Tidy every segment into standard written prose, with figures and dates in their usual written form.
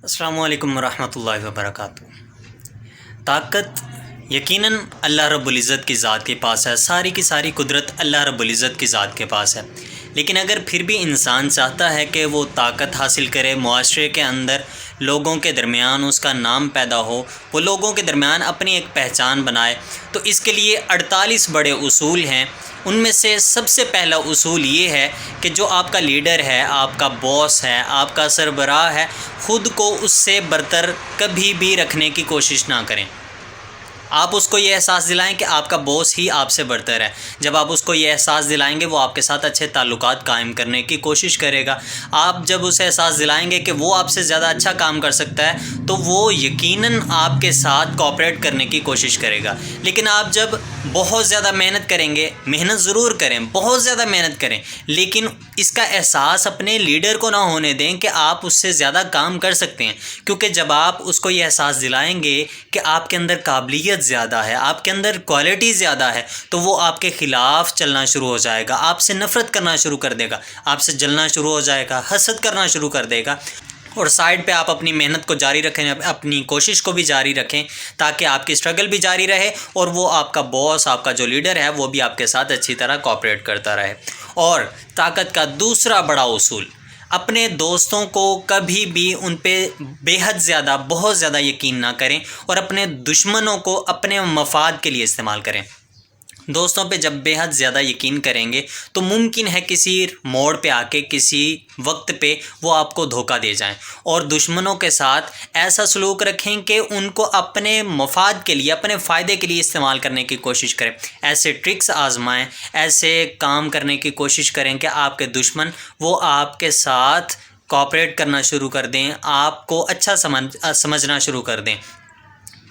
السلام علیکم ورحمۃ اللہ وبرکاتہ۔ طاقت یقیناً اللہ رب العزت کی ذات کے پاس ہے، ساری کی ساری قدرت اللہ رب العزت کی ذات کے پاس ہے، لیکن اگر پھر بھی انسان چاہتا ہے کہ وہ طاقت حاصل کرے، معاشرے کے اندر لوگوں کے درمیان اس کا نام پیدا ہو، وہ لوگوں کے درمیان اپنی ایک پہچان بنائے، تو اس کے لیے 48 بڑے اصول ہیں۔ ان میں سے سب سے پہلا اصول یہ ہے کہ جو آپ کا لیڈر ہے، آپ کا باس ہے، آپ کا سربراہ ہے، خود کو اس سے برتر کبھی بھی رکھنے کی کوشش نہ کریں۔ آپ اس کو یہ احساس دلائیں کہ آپ کا باس ہی آپ سے برتر ہے۔ جب آپ اس کو یہ احساس دلائیں گے، وہ آپ کے ساتھ اچھے تعلقات قائم کرنے کی کوشش کرے گا۔ آپ جب اسے احساس دلائیں گے کہ وہ آپ سے زیادہ اچھا کام کر سکتا ہے، تو وہ یقیناً آپ کے ساتھ کوآپریٹ کرنے کی کوشش کرے گا۔ لیکن آپ جب بہت زیادہ محنت کریں گے، محنت ضرور کریں، بہت زیادہ محنت کریں، لیکن اس کا احساس اپنے لیڈر کو نہ ہونے دیں کہ آپ اس سے زیادہ کام کر سکتے ہیں، کیونکہ جب آپ اس کو یہ احساس دلائیں گے کہ آپ کے اندر قابلیت زیادہ ہے، آپ کے اندر کوالٹی زیادہ ہے، تو وہ آپ کے خلاف چلنا شروع ہو جائے گا، آپ سے نفرت کرنا شروع کر دے گا، آپ سے جلنا شروع ہو جائے گا، حسد کرنا شروع کر دے گا۔ اور سائیڈ پہ آپ اپنی محنت کو جاری رکھیں، اپنی کوشش کو بھی جاری رکھیں، تاکہ آپ کی اسٹرگل بھی جاری رہے اور وہ آپ کا باس، آپ کا جو لیڈر ہے، وہ بھی آپ کے ساتھ اچھی طرح کوآپریٹ کرتا رہے۔ اور طاقت کا دوسرا بڑا اصول، اپنے دوستوں کو کبھی بھی ان پہ بے حد زیادہ، بہت زیادہ یقین نہ کریں، اور اپنے دشمنوں کو اپنے مفاد کے لیے استعمال کریں۔ دوستوں پہ جب بے حد زیادہ یقین کریں گے تو ممکن ہے کسی موڑ پہ آ کے، کسی وقت پہ وہ آپ کو دھوکہ دے جائیں، اور دشمنوں کے ساتھ ایسا سلوک رکھیں کہ ان کو اپنے مفاد کے لیے، اپنے فائدے کے لیے استعمال کرنے کی کوشش کریں۔ ایسے ٹرکس آزمائیں، ایسے کام کرنے کی کوشش کریں کہ آپ کے دشمن وہ آپ کے ساتھ کوآپریٹ کرنا شروع کر دیں، آپ کو اچھا سمجھنا شروع کر دیں۔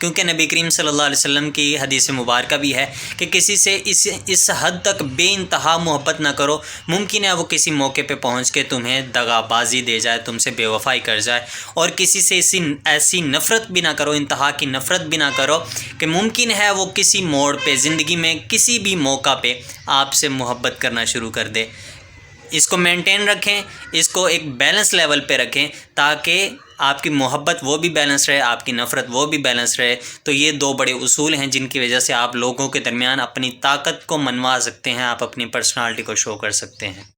کیونکہ نبی کریم صلی اللہ علیہ وسلم کی حدیث مبارکہ بھی ہے کہ کسی سے اس حد تک بے انتہا محبت نہ کرو، ممکن ہے وہ کسی موقع پہ پہنچ کے تمہیں دغا بازی دے جائے، تم سے بے وفائی کر جائے، اور کسی سے ایسی نفرت بھی نہ کرو، انتہا کی نفرت بھی نہ کرو کہ ممکن ہے وہ کسی موڑ پہ، زندگی میں کسی بھی موقع پہ آپ سے محبت کرنا شروع کر دے۔ اس کو مینٹین رکھیں، اس کو ایک بیلنس لیول پہ رکھیں، تاکہ آپ کی محبت وہ بھی بیلنس رہے، آپ کی نفرت وہ بھی بیلنس رہے۔ تو یہ دو بڑے اصول ہیں جن کی وجہ سے آپ لوگوں کے درمیان اپنی طاقت کو منوا سکتے ہیں، آپ اپنی پرسنالٹی کو شو کر سکتے ہیں۔